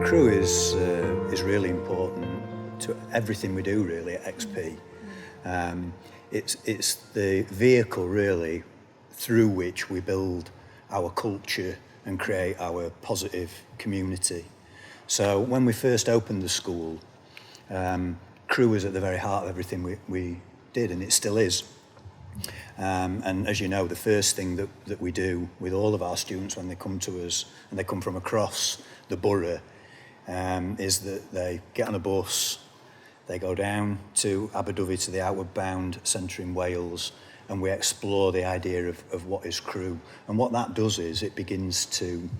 Crew is really important to everything we do really at XP. It's the vehicle really through which we build our culture and create our positive community. So when we first opened the school, crew was at the very heart of everything we did, and it still is. And as you know, the first thing that we do with all of our students when they come to us, and they come from across the borough, is that they get on a bus, they go down to Aberdyfi, to the outward bound centre in Wales, and we explore the idea of what is crew. And what that does is it begins to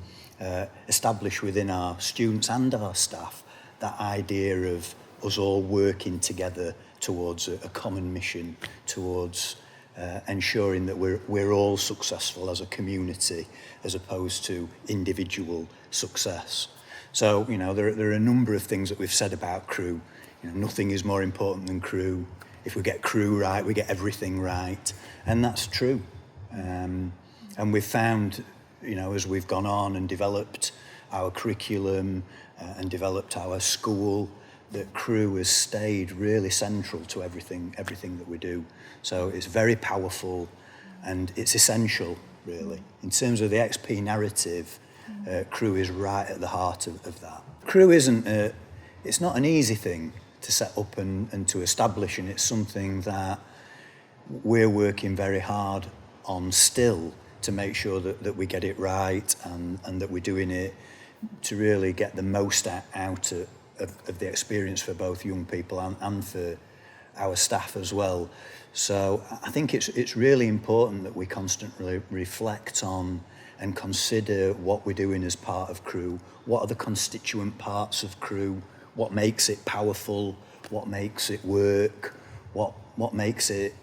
establish within our students and our staff that idea of us all working together towards a common mission, towards ensuring that we're all successful as a community as opposed to individual success. So, you know, there are a number of things that we've said about crew. You know, nothing is more important than crew. If we get crew right, we get everything right. And that's true. And we've found, you know, as we've gone on and developed our curriculum and developed our school, that crew has stayed really central to everything that we do. So it's very powerful and it's essential, really. In terms of the XP narrative, crew is right at the heart of that. Crew it's not an easy thing to set up and to establish, and it's something that we're working very hard on still to make sure that we get it right and that we're doing it to really get the most out of the experience for both young people and for our staff as well. So I think it's really important that we constantly reflect on and consider what we're doing as part of crew. What are the constituent parts of crew? What makes it powerful? What makes it work? What makes it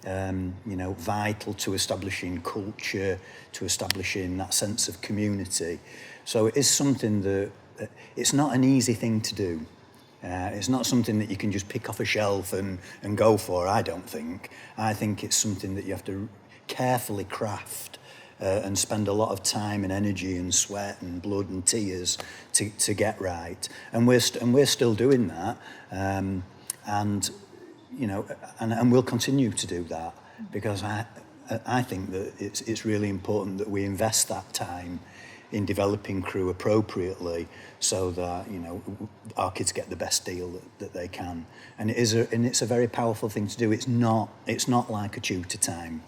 vital to establishing culture, to establishing that sense of community? So it is something that it's not an easy thing to do. It's not something that you can just pick off a shelf and go for, I don't think. I think it's something that you have to carefully craft and spend a lot of time and energy and sweat and blood and tears to get right. And we're still doing that. And we'll continue to do that, because I think that it's really important that we invest that time in developing crew appropriately, so that, you know, our kids get the best deal that they can. And it's a very powerful thing to do. It's not like a tutor time.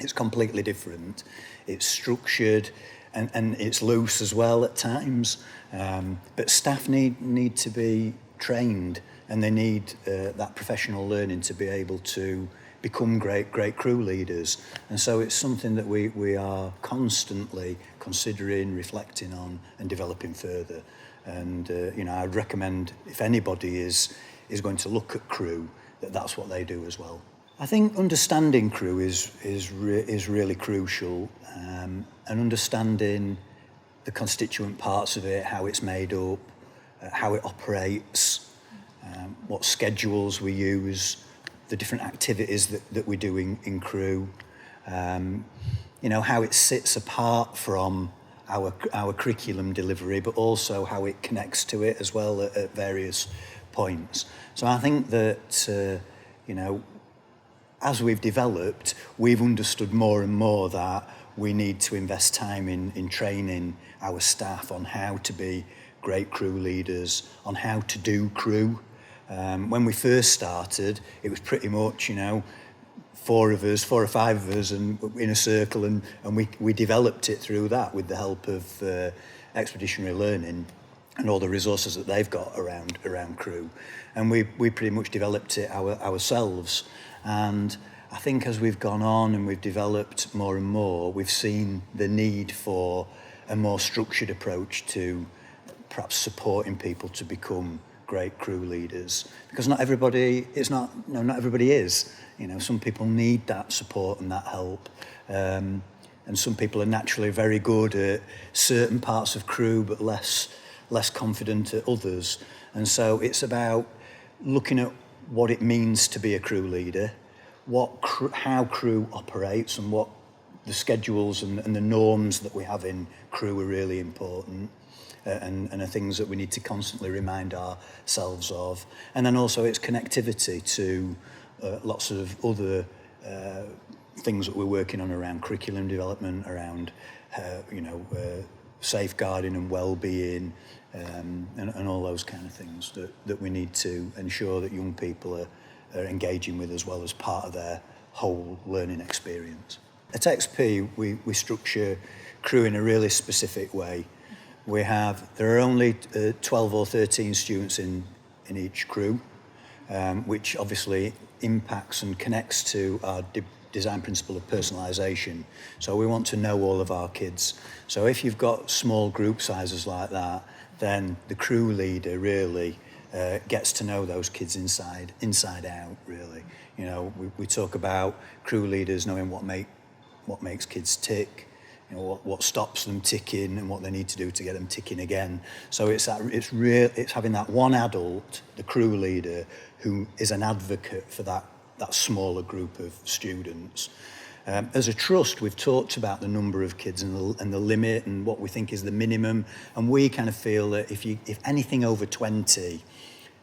It's completely different. It's structured and it's loose as well at times. But staff need to be trained, and they need that professional learning to be able to become great crew leaders. And so it's something that we are constantly considering, reflecting on and developing further. And I'd recommend, if anybody is going to look at crew, that's what they do as well. I think understanding crew is really crucial, and understanding the constituent parts of it, how it's made up, how it operates, what schedules we use, the different activities that we do in crew, how it sits apart from our curriculum delivery, but also how it connects to it as well at various points. So I think that, as we've developed, we've understood more and more that we need to invest time in training our staff on how to be great crew leaders, on how to do crew. When we first started, it was pretty much, 4 or 5 of us and in a circle, and we developed it through that with the help of expeditionary learning and all the resources that they've got around crew. And we pretty much developed it ourselves. And I think as we've gone on and we've developed more and more, we've seen the need for a more structured approach to perhaps supporting people to become great crew leaders, because not everybody is. Some people need that support and that help, and some people are naturally very good at certain parts of crew, but less confident at others. And so it's about looking at what it means to be a crew leader, how crew operates, and what the schedules and the norms that we have in crew are really important. And are things that we need to constantly remind ourselves of. And then also its connectivity to lots of other things that we're working on around curriculum development, around safeguarding and well-being, and all those kind of things that we need to ensure that young people are engaging with as well as part of their whole learning experience. At XP, we structure crew in a really specific way. There are only 12 or 13 students in each crew, which obviously impacts and connects to our design principle of personalisation. So we want to know all of our kids. So if you've got small group sizes like that, then the crew leader really gets to know those kids inside out, really. You know, we talk about crew leaders knowing what makes kids tick, you know, what stops them ticking and what they need to do to get them ticking again. So it's having that one adult, the crew leader, who is an advocate for that smaller group of students. As a trust, we've talked about the number of kids and the limit and what we think is the minimum, and we kind of feel that if anything over 20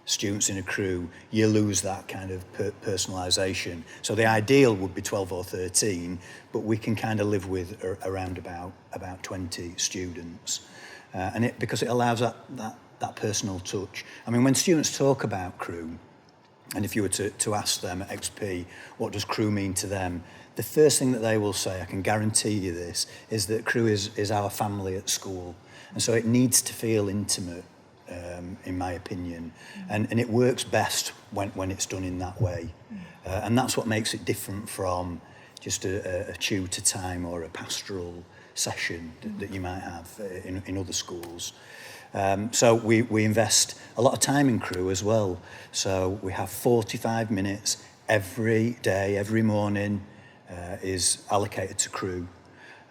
students in a crew, you lose that kind of personalisation. So the ideal would be 12 or 13, but we can kind of live with around about 20 students. Because it allows that personal touch. I mean, when students talk about crew, and if you were to ask them at XP, what does crew mean to them? The first thing that they will say, I can guarantee you this, is that crew is our family at school. And so it needs to feel intimate. In my opinion, and it works best when it's done in that way, and that's what makes it different from just a tutor time or a pastoral session that you might have in other schools. So we invest a lot of time in crew as well. So we have 45 minutes every day, every morning is allocated to crew.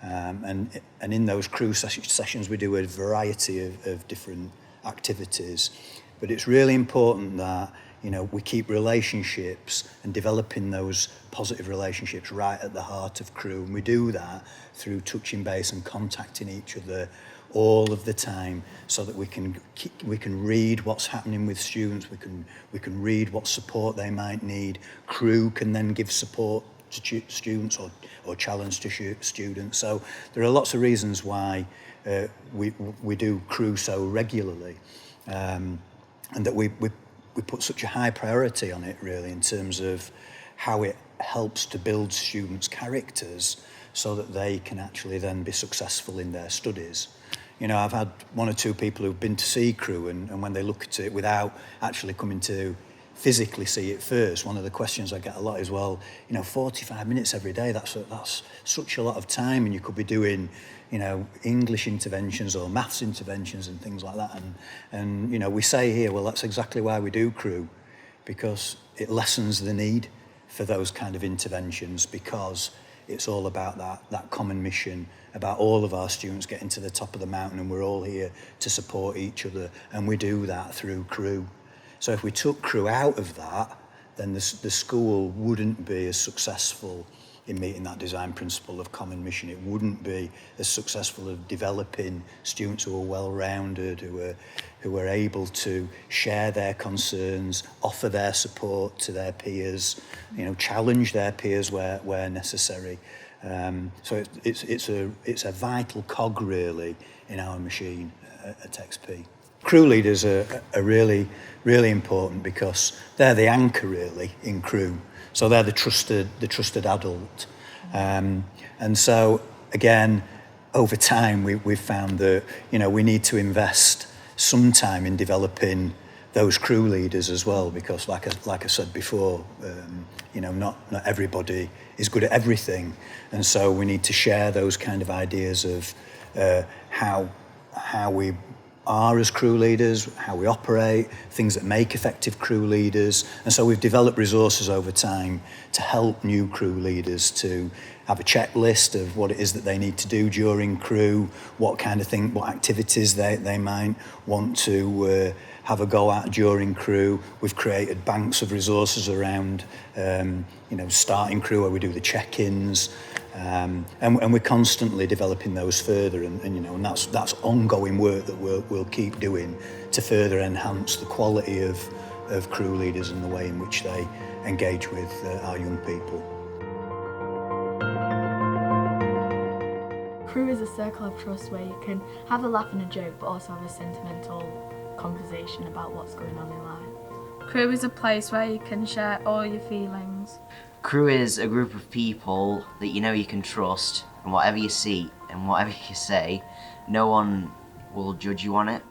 And in those crew sessions we do a variety of different activities, but it's really important that we keep relationships and developing those positive relationships right at the heart of crew, and we do that through touching base and contacting each other all of the time, so that we can read what's happening with students, we can read what support they might need. Crew can then give support to students or challenge to students. So there are lots of reasons why we do crew so regularly, and that we put such a high priority on it, really, in terms of how it helps to build students' characters so that they can actually then be successful in their studies. You know, I've had one or two people who've been to see crew, and when they look at it without actually coming to physically see it first, one of the questions I get a lot is, well, 45 minutes every day, that's such a lot of time, and you could be doing English interventions or maths interventions and things like that. And we say here, well, that's exactly why we do crew, because it lessens the need for those kind of interventions, because it's all about that common mission, about all of our students getting to the top of the mountain, and we're all here to support each other, and we do that through crew. So if we took crew out of that, then the school wouldn't be as successful in meeting that design principle of common mission. It wouldn't be as successful of developing students who are well-rounded, who are able to share their concerns, offer their support to their peers, challenge their peers where necessary. So it's a vital cog, really, in our machine at XP. Crew leaders are really, really important, because they're the anchor, really, in crew. So they're the trusted adult. And so, again, over time, we've found that, we need to invest some time in developing those crew leaders as well, because like I said before, not everybody is good at everything. And so we need to share those kind of ideas of how we are as crew leaders, how we operate, things that make effective crew leaders. And so we've developed resources over time to help new crew leaders to have a checklist of what it is that they need to do during crew, what activities they might want to have a go at during crew. We've created banks of resources around starting crew, where we do the check-ins, And we're constantly developing those further, and that's ongoing work that we'll keep doing to further enhance the quality of crew leaders and the way in which they engage with our young people. Crew is a circle of trust where you can have a laugh and a joke, but also have a sentimental conversation about what's going on in life. Crew is a place where you can share all your feelings. Crew is a group of people that you know you can trust, and whatever you see and whatever you say, no one will judge you on it.